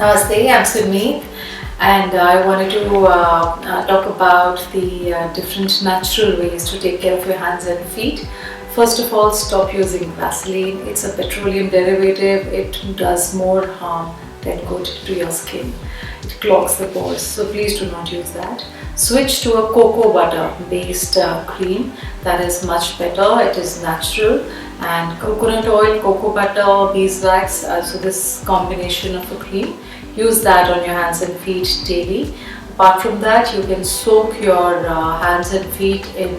Namaste, I'm Sunmeet, and I wanted to talk about the different natural ways to take care of your hands and feet. First of all, stop using Vaseline. It's a petroleum derivative. It does more harm than good to your skin. It clogs the pores, so please do not use that. Switch to a cocoa butter based cream. That is much better. It is natural, and coconut oil, cocoa butter, beeswax, so this combination of a cream, use that on your hands and feet daily. Apart from that, you can soak your hands and feet in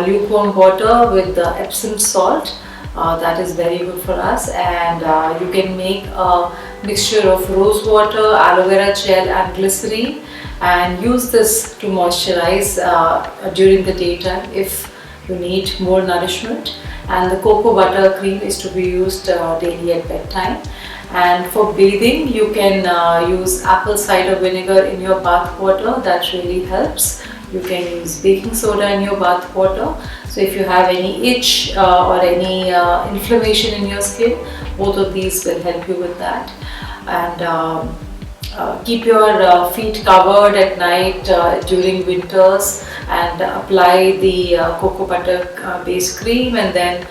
lukewarm water with the Epsom salt. That is very good for us, and you can make a mixture of rose water, aloe vera gel and glycerine, and use this to moisturize during the daytime if you need more nourishment. And the cocoa butter cream is to be used daily at bedtime. And for bathing, you can use apple cider vinegar in your bath water. That really helps. You can use baking soda in your bath water. So if you have any itch or any inflammation in your skin, both of these will help you with that. And keep your feet covered at night during winters, and apply the cocoa butter based cream, and then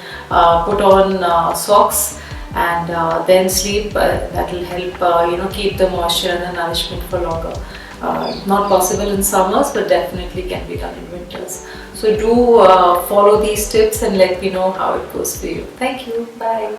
put on socks, and then sleep. That will help keep the moisture and the nourishment for longer. Not possible in summers, but definitely can be done in winters. So do follow these tips and let me know how it goes for you. Thank you. Bye.